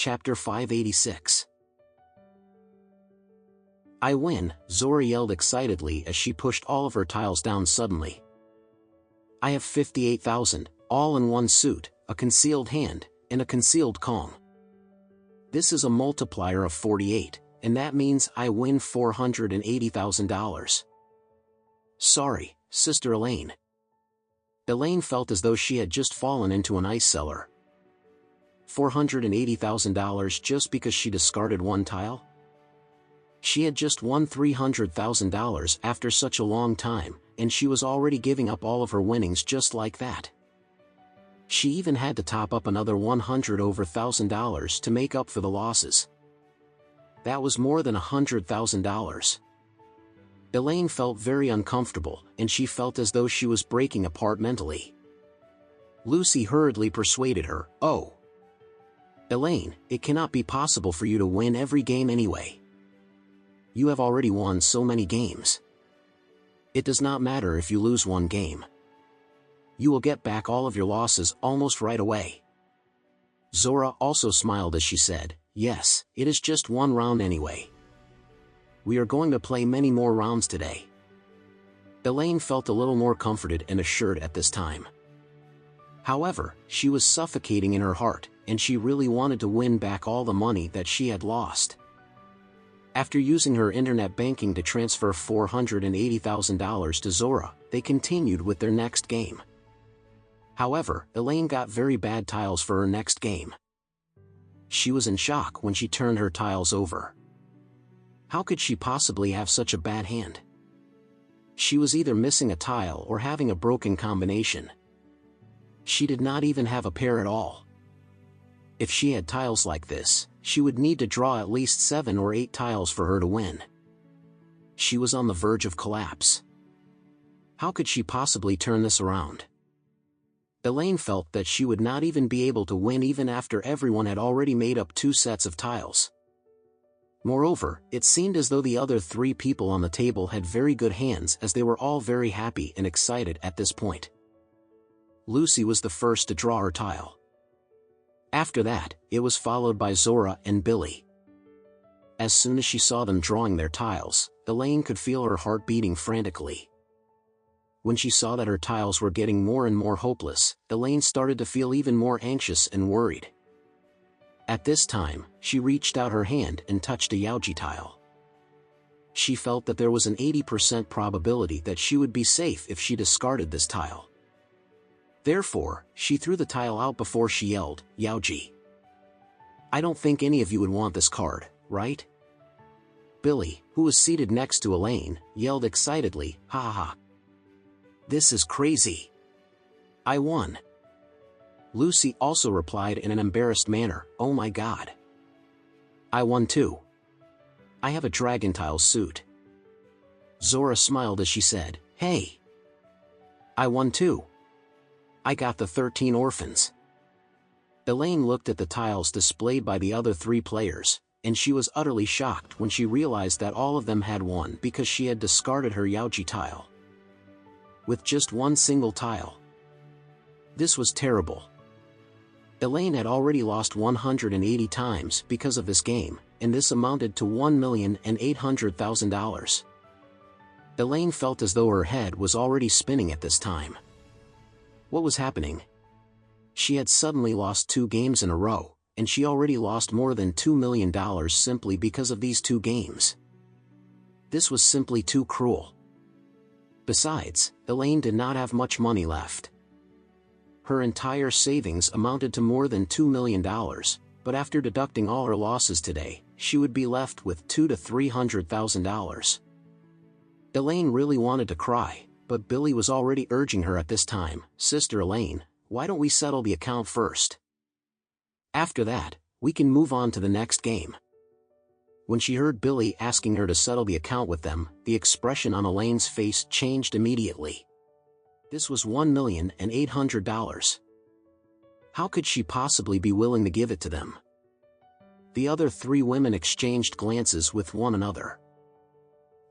Chapter 586. I win, Zora yelled excitedly as she pushed all of her tiles down suddenly. I have 58,000, all in one suit, a concealed hand, and a concealed Kong. This is a multiplier of 48, and that means I win $480,000. Sorry, Sister Elaine. Elaine felt as though she had just fallen into an ice cellar. $480,000 just because she discarded one tile? She had just won $300,000 after such a long time, and she was already giving up all of her winnings just like that. She even had to top up another $100,000 to make up for the losses. That was more than $100,000. Elaine felt very uncomfortable, and she felt as though she was breaking apart mentally. Lucy hurriedly persuaded her, "Oh, Elaine, it cannot be possible for you to win every game anyway. You have already won so many games. It does not matter if you lose one game. You will get back all of your losses almost right away." Zora also smiled as she said, "Yes, it is just one round anyway. We are going to play many more rounds today." Elaine felt a little more comforted and assured at this time. However, she was suffocating in her heart, and she really wanted to win back all the money that she had lost. After using her internet banking to transfer $480,000 to Zora, they continued with their next game. However, Elaine got very bad tiles for her next game. She was in shock when she turned her tiles over. How could she possibly have such a bad hand? She was either missing a tile or having a broken combination. She did not even have a pair at all. If she had tiles like this, she would need to draw at least 7 or 8 tiles for her to win. She was on the verge of collapse. How could she possibly turn this around? Elaine felt that she would not even be able to win even after everyone had already made up 2 sets of tiles. Moreover, it seemed as though the other 3 people on the table had very good hands, as they were all very happy and excited at this point. Lucy was the first to draw her tile. After that, it was followed by Zora and Billy. As soon as she saw them drawing their tiles, Elaine could feel her heart beating frantically. When she saw that her tiles were getting more and more hopeless, Elaine started to feel even more anxious and worried. At this time, she reached out her hand and touched a Yaoji tile. She felt that there was an 80% probability that she would be safe if she discarded this tile. Therefore, she threw the tile out before she yelled, "Yaoji. I don't think any of you would want this card, right?" Billy, who was seated next to Elaine, yelled excitedly, "Ha ha ha. This is crazy. I won." Lucy also replied in an embarrassed manner, "Oh my god. I won too. I have a dragon tile suit." Zora smiled as she said, "Hey. I won too. I got the 13 orphans." Elaine looked at the tiles displayed by the other 3 players, and she was utterly shocked when she realized that all of them had won because she had discarded her Yaoji tile. With just one single tile. This was terrible. Elaine had already lost 180 times because of this game, and this amounted to $1,800,000. Elaine felt as though her head was already spinning at this time. What was happening? She had suddenly lost 2 games in a row, and she already lost more than $2 million simply because of these 2 games. This was simply too cruel. Besides, Elaine did not have much money left. Her entire savings amounted to more than $2 million, but after deducting all her losses today, she would be left with $200,000 to $300,000. Elaine really wanted to cry, but Billy was already urging her at this time, "Sister Elaine, why don't we settle the account first? After that, we can move on to the next game." When she heard Billy asking her to settle the account with them, the expression on Elaine's face changed immediately. This was $1,800,000. How could she possibly be willing to give it to them? The other 3 women exchanged glances with one another.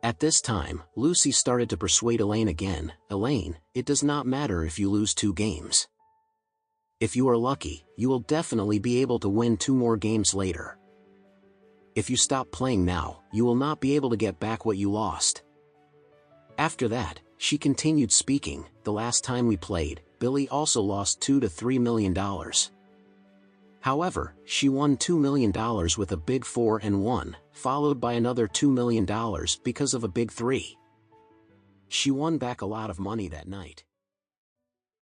At this time, Lucy started to persuade Elaine again, "Elaine, it does not matter if you lose 2 games. If you are lucky, you will definitely be able to win 2 more games later. If you stop playing now, you will not be able to get back what you lost. After that, she continued speaking. The last time we played, Billy also lost $2 to $3 million. However, she won $2 million with a big 4 and 1, followed by another $2 million because of a big 3. She won back a lot of money that night.